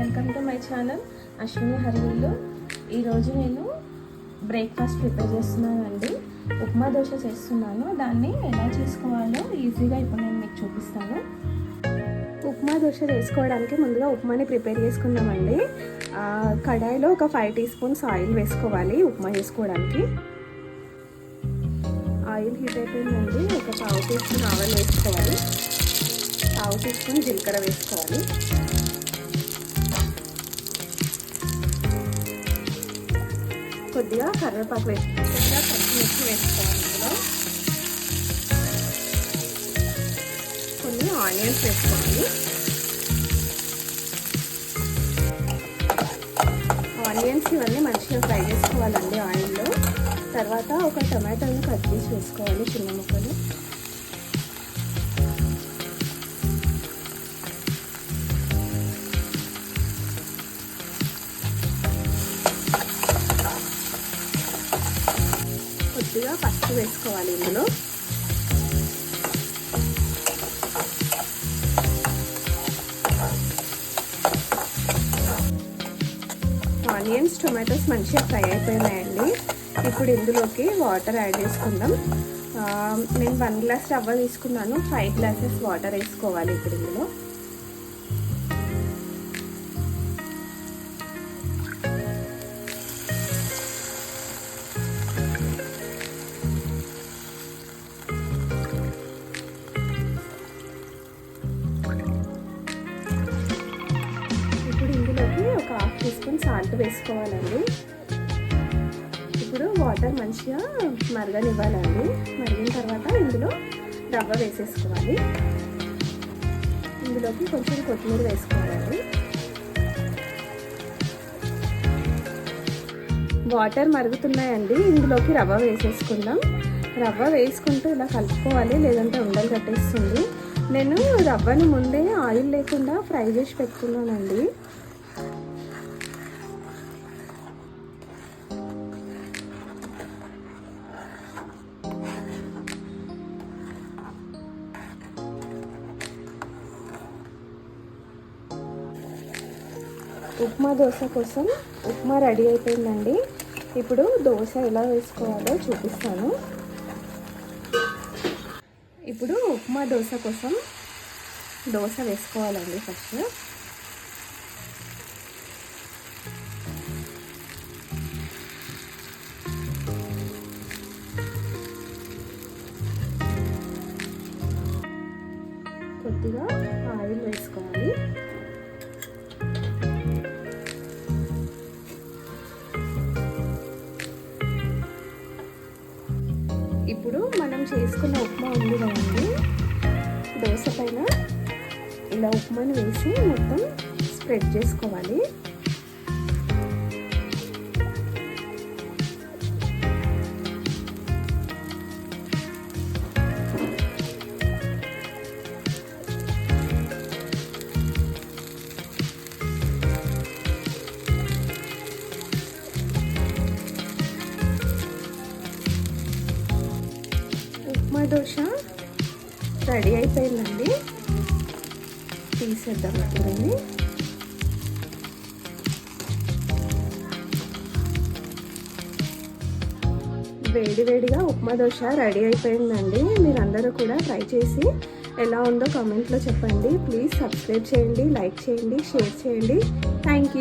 Welcome to my channel Ashwini హరివిల్లు. ఈరోజు నేను breakfast prepare చేస్తున్నానండి. ఉప్మా దోశ చేస్తున్నాను. దాన్ని ఎలా చేసుకోవాలో ఈజీగా ఇప్పుడు నేను మీకు చూపిస్తాను. ఉప్మా దోశ చేసుకోవడానికి ముందుగా ఉప్మాని ప్రిపేర్ చేసుకుందామండి. కడాయిలో ఒక 5 టీ స్పూన్స్ ఆయిల్ వేసుకోవాలి. ఉప్మా చేసుకోవడానికి ఆయిల్ హీట్ అయిపోయిందండి. ఒక 1/2 టీ స్పూన్ ఆవాలు వేసుకోవాలి. 1/2 టీ స్పూన్ జీలకర్ర వేసుకోవాలి. కొద్దిగా కరివేపాకు వేసుకోవాలి. కొద్దిగా పచ్చిమిర్చి వేసుకోవాలి. ఇందులో కొన్ని ఆనియన్స్ వేసుకోవాలి. ఆనియన్స్ ఇవన్నీ మంచిగా ఫ్రై చేసుకోవాలండి ఆయిల్లో. తర్వాత ఒక టమాటోని కట్ చేసి వేసుకోవాలి చిన్న ముక్కలు. కొద్దిగా పసుపు వేసుకోవాలి. ఇందులో ఆనియన్స్ టొమాటోస్ మంచిగా ఫ్రై అయిపోయినాయండి. ఇప్పుడు ఇందులోకి వాటర్ యాడ్ చేసుకుందాం. నేను 1 గ్లాస్ రవ్వ తీసుకున్నాను. 5 గ్లాసెస్ వాటర్ వేసుకోవాలి ఇప్పుడు ఇందులో. ఇందులోకి ఒక 1/2 టీ స్పూన్ సాల్ట్ వేసుకోవాలండి. ఇప్పుడు వాటర్ మంచిగా మరగనివ్వాలండి. మరిగిన తర్వాత ఇందులో రవ్వ వేసేసుకోవాలి. ఇందులోకి కొంచెం కొత్తిమీర వేసుకోవాలండి. వాటర్ మరుగుతున్నాయండి. ఇందులోకి రవ్వ వేసేసుకుందాం. రవ్వ వేసుకుంటూ ఇలా కలుపుకోవాలి, లేదంటే ఉండలు కట్టేస్తుంది. నేను రవ్వని ముందే ఆయిల్ లేకుండా ఫ్రై చేసి పెట్టుకున్నానండి. ఉప్మా దోశ కోసం ఉప్మా రెడీ అయిపోయిందండి. ఇప్పుడు దోశ ఎలా వేసుకోవాలో చూపిస్తాను. ఇప్పుడు ఉప్మా దోశ కోసం దోశ వేసుకోవాలండి. ఫస్ట్ కొద్దిగా ఆయిల్ వేసుకోవాలి. ఇప్పుడు మనం చేసుకున్న ఉప్మా ఉంది కదండి, దోశ పైన ఇలా ఉప్మాని వేసి మొత్తం స్ప్రెడ్ చేసుకోవాలి. ఉప్మా దోశ రెడీ అయిపోయిందండి. తీసేద్దాం చూడండి. వేడివేడిగా ఉప్మా దోశ రెడీ అయిపోయిందండి. మీరందరూ కూడా ట్రై చేసి ఎలా ఉందో కామెంట్లో చెప్పండి. ప్లీజ్ సబ్స్క్రైబ్ చేయండి, లైక్ చేయండి, షేర్ చేయండి. Thank you.